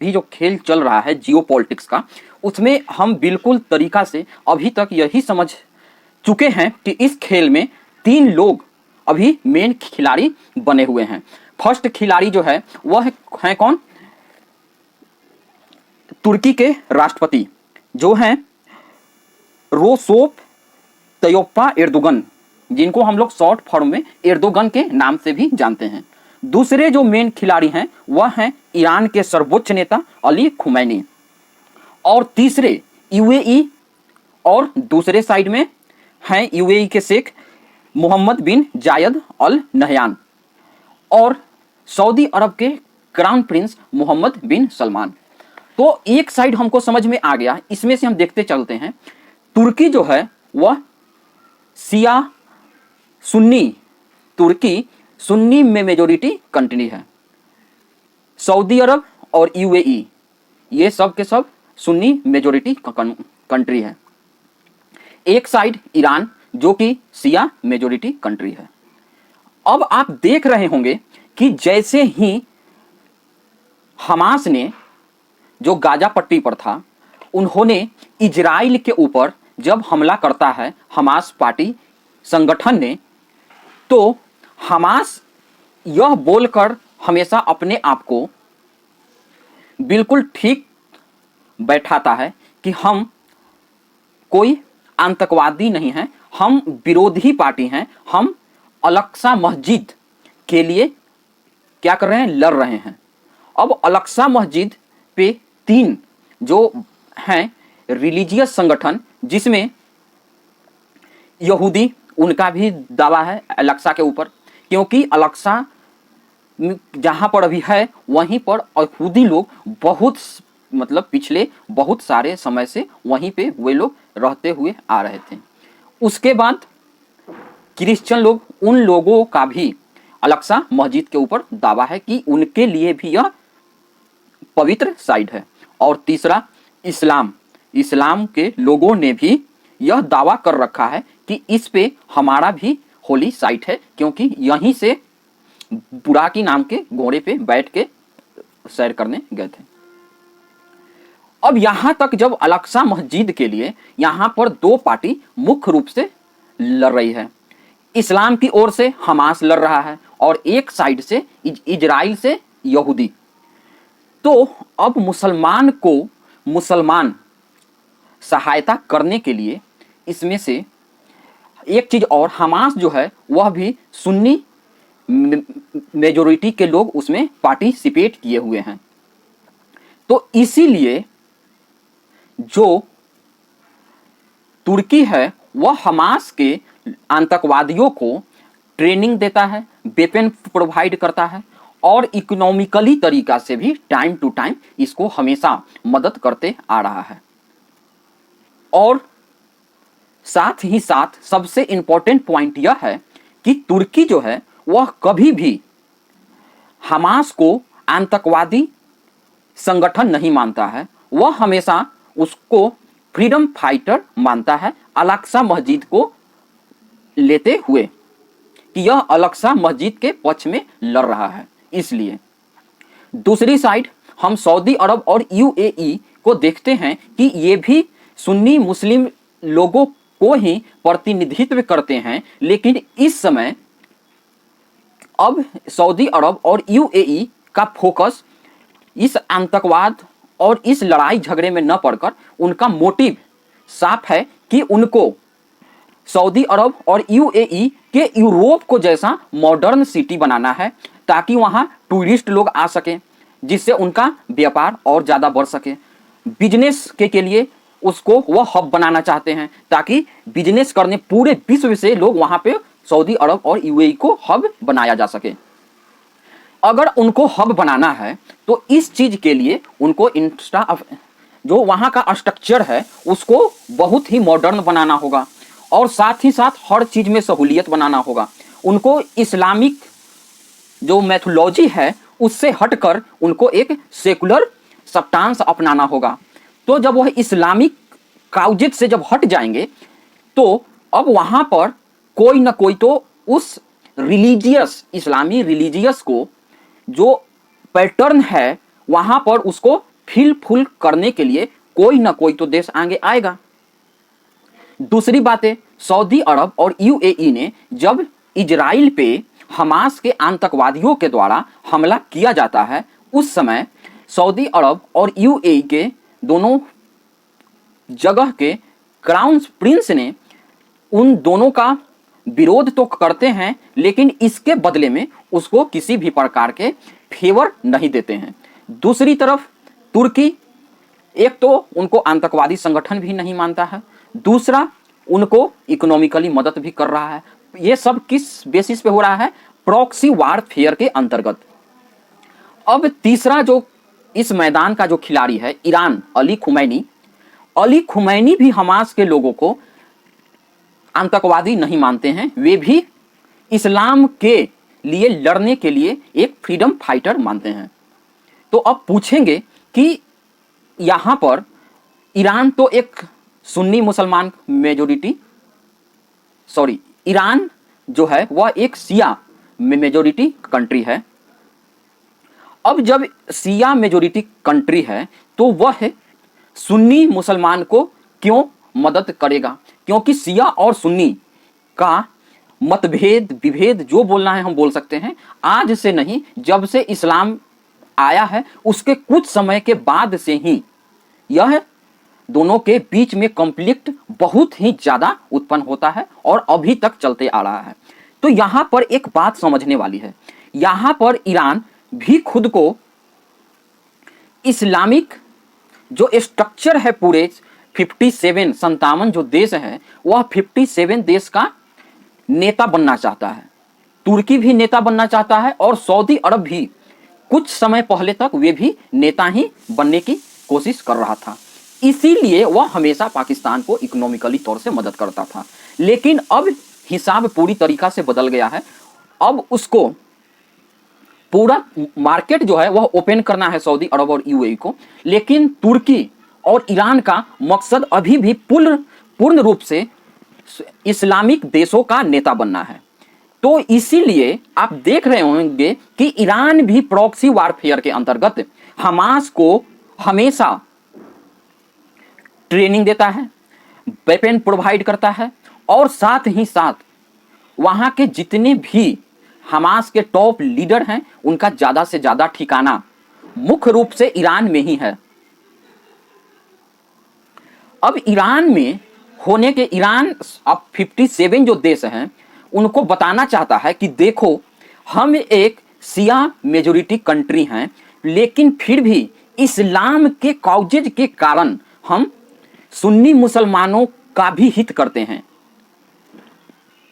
भी जो खेल चल रहा है जियो पॉलिटिक्स का, उसमें हम बिल्कुल तरीका से अभी तक यही समझ चुके हैं कि इस खेल में 3 लोग अभी मेन खिलाड़ी बने हुए हैं। फर्स्ट खिलाड़ी जो है वह है कौन? तुर्की के राष्ट्रपति जो हैं रोसोप तय्यप एर्दोगन, जिनको हम लोग शॉर्ट फॉर्म में एर्दोगन के नाम से भी जानते हैं। दूसरे जो मेन खिलाड़ी हैं वह हैं ईरान के सर्वोच्च नेता अली खुमैनी, और तीसरे यूएई, और दूसरे साइड में हैं यूएई के शेख मोहम्मद बिन जायद अल नहयान, और सऊदी अरब के क्राउन प्रिंस मोहम्मद बिन सलमान। तो एक साइड हमको समझ में आ गया। इसमें से हम देखते चलते हैं। तुर्की जो है वह शिया सुन्नी, तुर्की सुन्नी में मेजोरिटी कंट्री है। सऊदी अरब और यूएई ये सब के सब सुन्नी मेजोरिटी कंट्री है। एक साइड ईरान जो कि शिया मेजोरिटी कंट्री है। अब आप देख रहे होंगे कि जैसे ही हमास ने जो गाजा पट्टी पर था, उन्होंने इजराइल के ऊपर जब हमला करता है हमास पार्टी संगठन ने, तो हमास यह बोलकर हमेशा अपने आप को बिल्कुल ठीक बैठाता है कि हम कोई आतंकवादी नहीं हैं, हम विरोधी पार्टी हैं, हम अल-अक्सा मस्जिद के लिए क्या कर रहे हैं? लड़ रहे हैं। अब अल-अक्सा मस्जिद पे 3 जो हैं रिलीजियस संगठन, जिसमें यहूदी, उनका भी दावा है अल-अक्सा के ऊपर, क्योंकि अल-अक्सा जहाँ पर अभी है वहीं पर यहूदी लोग बहुत मतलब पिछले बहुत सारे समय से वहीं पे वे लोग रहते हुए आ रहे थे। उसके बाद क्रिश्चियन लोग, उन लोगों का भी अल-अक्सा मस्जिद के ऊपर दावा है कि उनके लिए भी यह पवित्र साइट है। और तीसरा इस्लाम, इस्लाम के लोगों ने भी यह दावा कर रखा है कि इस पे हमारा भी होली साइट है, क्योंकि यहीं से बुराकी नाम के घोड़े पे बैठ के सैर करने गए थे। अब यहां तक जब अल-अक्सा मस्जिद के लिए यहां पर 2 पार्टी मुख्य रूप से लड़ रही है। इस्लाम की ओर से हमास लड़ रहा है और एक साइड से इजराइल से यहूदी। तो अब मुसलमान को मुसलमान सहायता करने के लिए इसमें से एक चीज और, हमास जो है वह भी सुन्नी मेजोरिटी के लोग उसमें पार्टिसिपेट किए हुए हैं। तो इसीलिए जो तुर्की है वह हमास के आतंकवादियों को ट्रेनिंग देता है, वेपन प्रोवाइड करता है, और इकोनॉमिकली तरीका से भी टाइम टू टाइम इसको हमेशा मदद करते आ रहा है। और साथ ही साथ सबसे इंपॉर्टेंट पॉइंट यह है कि तुर्की जो है वह कभी भी हमास को आतंकवादी संगठन नहीं मानता है, वह हमेशा उसको फ्रीडम फाइटर मानता है, अल-अक्सा मस्जिद को लेते हुए कि यह अल-अक्सा मस्जिद के पक्ष में लड़ रहा है। इसलिए दूसरी साइड हम सऊदी अरब और यूएई को देखते हैं कि ये भी सुन्नी मुस्लिम लोगों को ही प्रतिनिधित्व करते हैं, लेकिन इस समय अब सऊदी अरब और यूएई का फोकस इस आतंकवाद और इस लड़ाई झगड़े में न पड़कर उनका मोटिव साफ है कि उनको सऊदी अरब और यूएई के यूरोप को जैसा मॉडर्न सिटी बनाना है, ताकि वहां टूरिस्ट लोग आ सकें, जिससे उनका व्यापार और ज़्यादा बढ़ सके। बिजनेस के लिए उसको वह हब बनाना चाहते हैं, ताकि बिजनेस करने पूरे विश्व से लोग वहां पे सऊदी अरब और यूएई को हब बनाया जा सके। अगर उनको हब बनाना है तो इस चीज के लिए उनको जो वहां का स्ट्रक्चर है उसको बहुत ही मॉडर्न बनाना होगा, और साथ ही साथ हर चीज में सहूलियत बनाना होगा। उनको इस्लामिक जो मैथोलॉजी है उससे हटकर उनको एक सेकुलर सब्टांस अपनाना होगा। तो जब वह इस्लामिक काउजित से जब हट जाएंगे तो अब वहां पर कोई ना कोई तो उस इस्लामी रिलीजियस को जो पैटर्न है वहां पर उसको फिल फुल करने के लिए कोई ना कोई तो देश आगे आएगा। दूसरी बात है, सऊदी अरब और यूएई ने जब इजराइल पे हमास के आतंकवादियों के द्वारा हमला किया जाता है, उस समय सऊदी अरब और यूएई के दोनों जगह के क्राउन प्रिंस ने उन दोनों का विरोध तो करते हैं, लेकिन इसके बदले में उसको किसी भी प्रकार के फेवर नहीं देते हैं। दूसरी तरफ तुर्की एक तो उनको आतंकवादी संगठन भी नहीं मानता है, दूसरा उनको इकोनॉमिकली मदद भी कर रहा है। ये सब किस बेसिस पे हो रहा है? प्रॉक्सी वारफेयर के अंतर्गत। अब तीसरा जो इस मैदान का जो खिलाड़ी है ईरान, अली खुमैनी भी हमास के लोगों को आतंकवादी नहीं मानते हैं, वे भी इस्लाम के लिए लड़ने के लिए एक फ्रीडम फाइटर मानते हैं। तो अब पूछेंगे कि यहाँ पर ईरान तो एक सुन्नी मुसलमान मेजोरिटी, ईरान जो है वह एक शिया मेजोरिटी कंट्री है। अब जब शिया मेजोरिटी कंट्री है तो वह सुन्नी मुसलमान को क्यों मदद करेगा? क्योंकि शिया और सुन्नी का मतभेद विभेद जो बोलना है हम बोल सकते हैं, आज से नहीं, जब से इस्लाम आया है उसके कुछ समय के बाद से ही यह दोनों के बीच में कॉन्फ्लिक्ट बहुत ही ज्यादा उत्पन्न होता है और अभी तक चलते आ रहा है। तो यहाँ पर एक बात समझने वाली है, यहाँ पर ईरान भी खुद को इस्लामिक जो स्ट्रक्चर है पूरे 57 जो देश है वह 57 देश का नेता बनना चाहता है। तुर्की भी नेता बनना चाहता है और सऊदी अरब भी कुछ समय पहले तक वे भी नेता ही बनने की कोशिश कर रहा था। इसीलिए वह हमेशा पाकिस्तान को इकोनॉमिकली तौर से मदद करता था। लेकिन अब हिसाब पूरी तरीका से बदल गया है। अब उसको पूरा मार्केट जो है वह ओपन करना है सऊदी अरब और यूएई को, लेकिन तुर्की और ईरान का मकसद अभी भी पूर्ण रूप से इस्लामिक देशों का नेता बनना है। तो इसीलिए आप देख रहे होंगे कि ईरान भी प्रॉक्सी वारफेयर के अंतर्गत हमास को हमेशा ट्रेनिंग देता है, वेपन प्रोवाइड करता है और साथ ही साथ वहां के जितने भी हमास के टॉप लीडर हैं उनका ज्यादा से ज्यादा ठिकाना मुख्य रूप से ईरान में ही है। अब ईरान में होने के ईरान अब 57 जो देश हैं उनको बताना चाहता है कि देखो हम एक शिया मेजोरिटी कंट्री हैं, लेकिन फिर भी इस्लाम के कॉजेज के कारण हम सुन्नी मुसलमानों का भी हित करते हैं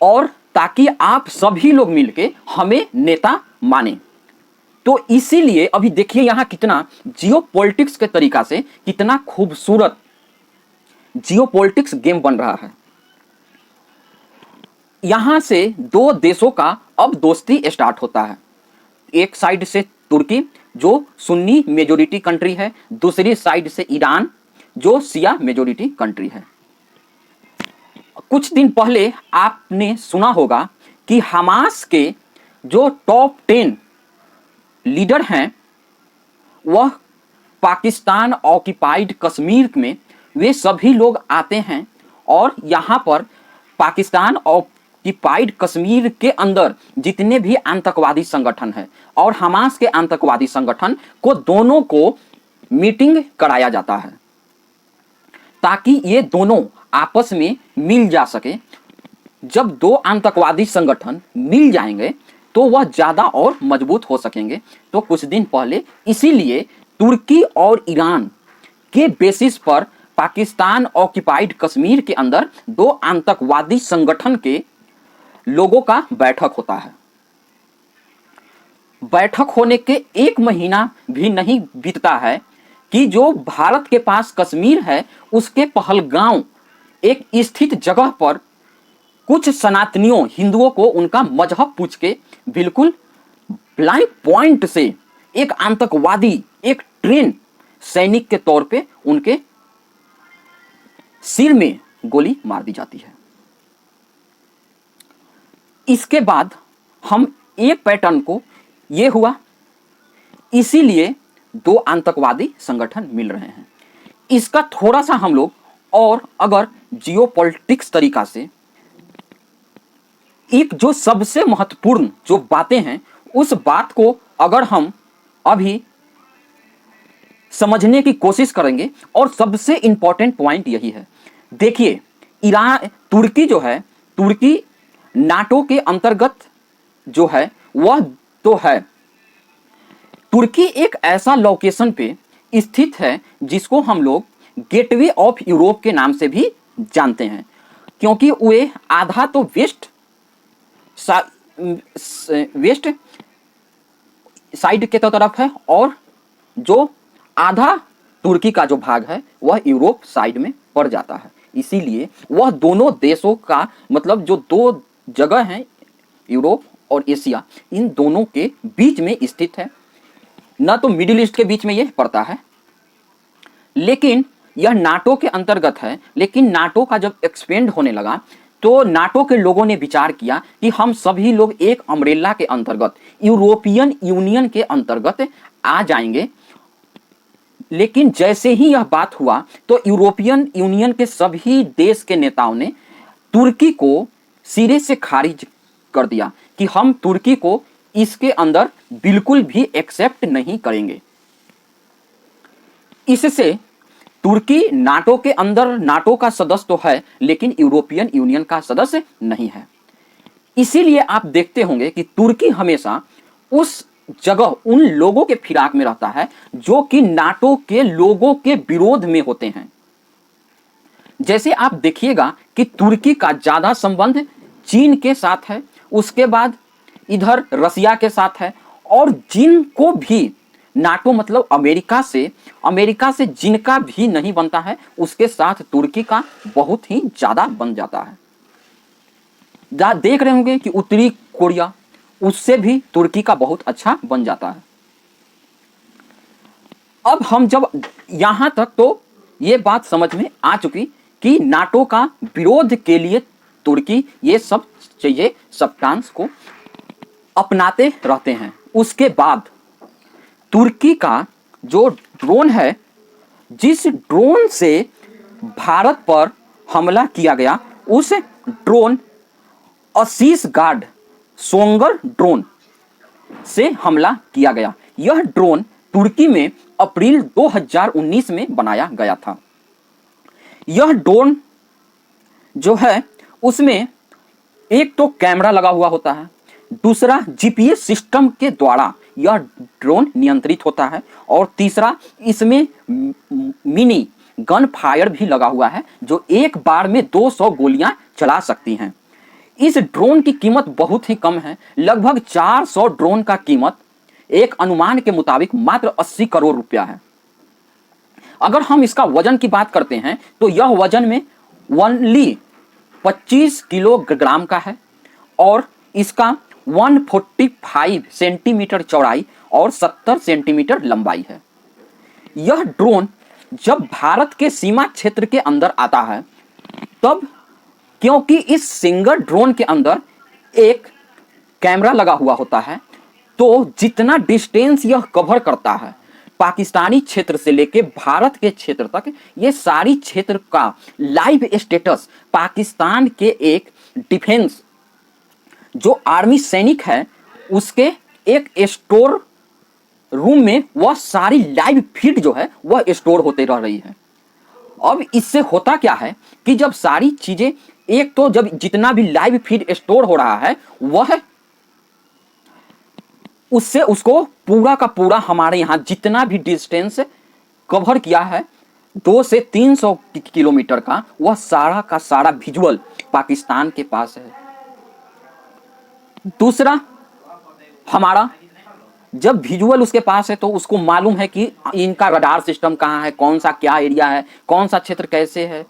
और ताकि आप सभी लोग मिलके हमें नेता माने। तो इसीलिए अभी देखिए यहाँ कितना जियोपॉलिटिक्स के तरीका से कितना खूबसूरत जियोपॉलिटिक्स गेम बन रहा है। यहां से दो देशों का अब दोस्ती स्टार्ट होता है। एक साइड से तुर्की जो सुन्नी मेजोरिटी कंट्री है, दूसरी साइड से ईरान जो शिया मेजोरिटी कंट्री है। कुछ दिन पहले आपने सुना होगा कि हमास के जो टॉप 10 लीडर हैं वह पाकिस्तान ऑक्युपाइड कश्मीर में वे सभी लोग आते हैं और यहाँ पर पाकिस्तान ऑक्युपाइड कश्मीर के अंदर जितने भी आतंकवादी संगठन हैं और हमास के आतंकवादी संगठन को दोनों को मीटिंग कराया जाता है ताकि ये दोनों आपस में मिल जा सके। जब दो आतंकवादी संगठन मिल जाएंगे तो वह ज्यादा और मजबूत हो सकेंगे। तो कुछ दिन पहले इसीलिए तुर्की और ईरान के बेसिस पर पाकिस्तान ऑक्युपाइड कश्मीर के अंदर दो आतंकवादी संगठन के लोगों का बैठक होता है। बैठक होने के 1 महीना भी नहीं बीतता है कि जो भारत के पास कश्मीर है उसके पहलगांव एक स्थित जगह पर कुछ सनातनियों हिंदुओं को उनका मजहब पूछ के बिल्कुल ब्लाइंड पॉइंट से एक आतंकवादी एक ट्रेन सैनिक के तौर पे उनके सिर में गोली मार दी जाती है। इसके बाद हम एक पैटर्न को ये हुआ, इसीलिए दो आतंकवादी संगठन मिल रहे हैं। इसका थोड़ा सा हम लोग और अगर जियोपॉलिटिक्स तरीका से एक जो सबसे महत्वपूर्ण जो बातें हैं उस बात को अगर हम अभी समझने की कोशिश करेंगे, और सबसे इंपॉर्टेंट पॉइंट यही है। देखिए, ईरान, तुर्की जो है, तुर्की नाटो के अंतर्गत जो है वह तो है। तुर्की एक ऐसा लोकेशन पे स्थित है जिसको हम लोग गेटवे ऑफ यूरोप के नाम से भी जानते हैं, क्योंकि वे आधा तो वेस्ट साइड के तरफ है और जो आधा तुर्की का जो भाग है वह यूरोप साइड में पड़ जाता है। इसीलिए वह दोनों देशों का मतलब जो दो जगह हैं, यूरोप और एशिया, इन दोनों के बीच में स्थित है। न तो मिडिल ईस्ट के बीच में यह पड़ता है, लेकिन यह नाटो के अंतर्गत है। लेकिन नाटो का जब एक्सपेंड होने लगा तो नाटो के लोगों ने विचार किया कि हम सभी लोग एक अम्ब्रेला के अंतर्गत, यूरोपियन यूनियन के अंतर्गत आ जाएंगे। लेकिन जैसे ही यह बात हुआ तो यूरोपियन यूनियन के सभी देश के नेताओं ने तुर्की को सिरे से खारिज कर दिया कि हम तुर्की को इसके अंदर बिल्कुल भी एक्सेप्ट नहीं करेंगे। इससे तुर्की नाटो के अंदर नाटो का सदस्य तो है, लेकिन यूरोपियन यूनियन का सदस्य नहीं है। इसीलिए आप देखते होंगे कि तुर्की हमेशा उस जगह उन लोगों के फिराक में रहता है जो कि नाटो के लोगों के विरोध में होते हैं। जैसे आप देखिएगा कि तुर्की का ज्यादा संबंध चीन के साथ है, उसके बाद इधर रसिया के साथ है, और जिनको भी नाटो मतलब अमेरिका से जिनका भी नहीं बनता है उसके साथ तुर्की का बहुत ही ज्यादा बन जाता है। देख रहे होंगे कि उत्तरी कोरिया, उससे भी तुर्की का बहुत अच्छा बन जाता है। अब हम जब यहां तक तो ये बात समझ में आ चुकी कि नाटो का विरोध के लिए तुर्की ये सब चीजें सब्सटेंस को अपनाते रहते हैं। उसके बाद तुर्की का जो ड्रोन है, जिस ड्रोन से भारत पर हमला किया गया, उस ड्रोन असीस गार्ड सोंगर ड्रोन से हमला किया गया। यह ड्रोन तुर्की में अप्रैल 2019 में बनाया गया था। यह ड्रोन जो है उसमें एक तो कैमरा लगा हुआ होता है, दूसरा जीपीएस सिस्टम के द्वारा यह ड्रोन नियंत्रित होता है, और तीसरा इसमें मिनी गन फायर भी लगा हुआ है जो एक बार में 200 गोलियां चला सकती हैं। इस ड्रोन की कीमत बहुत ही कम है, लगभग 400 ड्रोन का कीमत एक अनुमान के मुताबिक मात्र 80 करोड़ रुपया है। अगर हम इसका वजन की बात करते हैं तो यह वजन में ओनली 25 किलोग्राम का है, और इसका 145 सेंटीमीटर चौड़ाई और 70 सेंटीमीटर लंबाई है। यह ड्रोन जब भारत के सीमा क्षेत्र के अंदर आता है तब, क्योंकि इस सिंगल ड्रोन के अंदर एक कैमरा लगा हुआ होता है, तो जितना डिस्टेंस यह कवर करता है पाकिस्तानी क्षेत्र से लेके भारत के क्षेत्र तक, ये सारी क्षेत्र का लाइव स्टेटस पाकिस्तान के एक डिफेंस जो आर्मी सैनिक है उसके एक स्टोर रूम में वह सारी लाइव फीड जो है वह स्टोर होते रह रही है। अब इससे होता क्या है कि जब सारी चीजें, एक तो जब जितना भी लाइव फीड स्टोर हो रहा है वह उससे उसको पूरा का पूरा हमारे यहाँ जितना भी डिस्टेंस कवर किया है 200 से 300 किलोमीटर का, वह सारा का सारा विजुअल पाकिस्तान के पास है। दूसरा, हमारा जब विजुअल उसके पास है तो उसको मालूम है कि इनका रडार सिस्टम कहाँ है, कौन सा क्या एरिया है, कौन सा क्षेत्र कैसे है,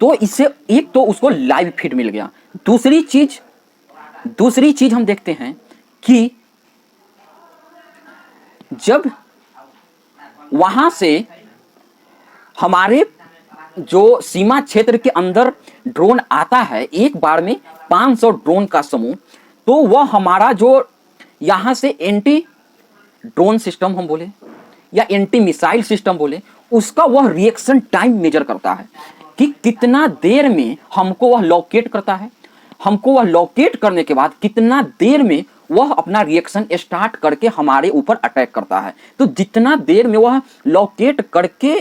तो इससे एक तो उसको लाइव फीड मिल गया। दूसरी चीज हम देखते हैं कि जब वहां से हमारे जो सीमा क्षेत्र के अंदर ड्रोन आता है, एक बार में 500 ड्रोन का समूह, तो वह हमारा जो यहां से एंटी ड्रोन सिस्टम हम बोले या एंटी मिसाइल सिस्टम बोले, उसका वह रिएक्शन टाइम मेजर करता है कि कितना देर में हमको वह लोकेट करता है, हमको वह लोकेट करने के बाद कितना देर में वह अपना रिएक्शन स्टार्ट करके हमारे ऊपर अटैक करता है। तो जितना देर में वह लोकेट करके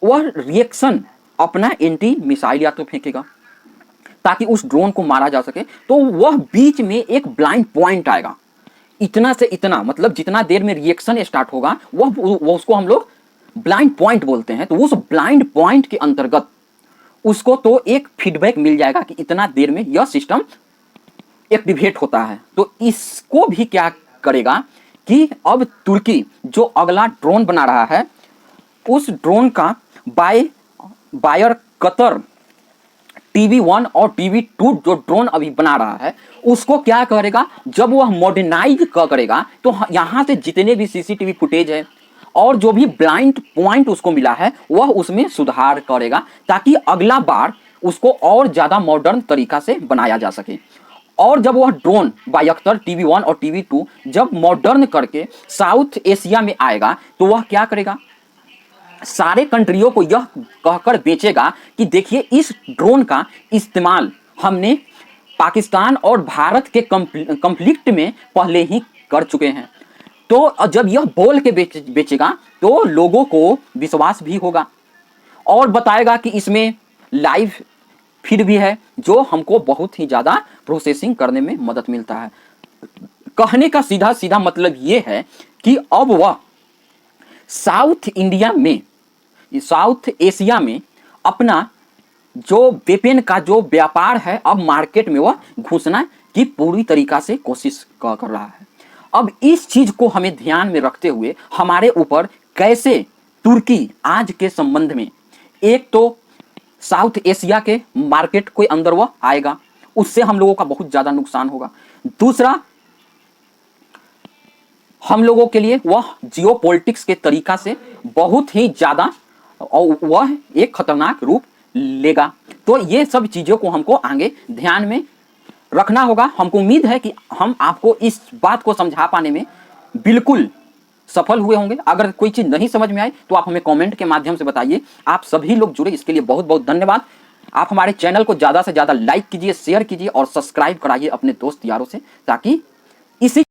वह रिएक्शन अपना एंटी मिसाइल या तो फेंकेगा ताकि उस ड्रोन को मारा जा सके, तो वह बीच में एक ब्लाइंड पॉइंट आएगा, इतना से इतना, मतलब जितना देर में रिएक्शन स्टार्ट होगा वह उसको हम लोग ब्लाइंड पॉइंट बोलते हैं। तो उस ब्लाइंड पॉइंट के अंतर्गत उसको तो एक फीडबैक मिल जाएगा कि इतना देर में यह सिस्टम एक्टिवेट होता है। तो इसको भी क्या करेगा कि अब तुर्की जो अगला ड्रोन बना रहा है, उस ड्रोन का बायर कतर TB1 और TB2 जो ड्रोन अभी बना रहा है, उसको क्या करेगा, जब वह मॉडर्नाइज करेगा तो यहाँ से जितने भी CCTV फुटेज है और जो भी ब्लाइंड पॉइंट उसको मिला है वह उसमें सुधार करेगा ताकि अगला बार उसको और ज़्यादा मॉडर्न तरीका से बनाया जा सके। और जब वह ड्रोन बायख्तर TB1 और TB2 जब मॉडर्न करके साउथ एशिया में आएगा तो वह क्या करेगा, सारे कंट्रियों को यह कहकर बेचेगा कि देखिए इस ड्रोन का इस्तेमाल हमने पाकिस्तान और भारत के कंफ्लिक्ट में पहले ही कर चुके हैं। तो जब यह बोल के बेचेगा तो लोगों को विश्वास भी होगा और बताएगा कि इसमें लाइव फीड भी है जो हमको बहुत ही ज़्यादा प्रोसेसिंग करने में मदद मिलता है। कहने का सीधा सीधा मतलब ये है कि अब वह साउथ एशिया में अपना जो वेपन का जो व्यापार है अब मार्केट में वह घुसना की पूरी तरीका से कोशिश कर रहा है। अब इस चीज को हमें ध्यान में रखते हुए हमारे ऊपर कैसे तुर्की आज के संबंध में, एक तो साउथ एशिया के मार्केट के अंदर वह आएगा, उससे हम लोगों का बहुत ज्यादा नुकसान होगा। दूसरा, हम लोगों के लिए वह जियोपॉलिटिक्स के तरीका से बहुत ही ज्यादा वह एक खतरनाक रूप लेगा। तो ये सब चीजों को हमको आगे ध्यान में रखना होगा। हमको उम्मीद है कि हम आपको इस बात को समझा पाने में बिल्कुल सफल हुए होंगे। अगर कोई चीज नहीं समझ में आए तो आप हमें कमेंट के माध्यम से बताइए। आप सभी लोग जुड़े, इसके लिए बहुत बहुत धन्यवाद। आप हमारे चैनल को ज्यादा से ज्यादा लाइक कीजिए, शेयर कीजिए और सब्सक्राइब कराइए अपने दोस्त यारों से, ताकि इसी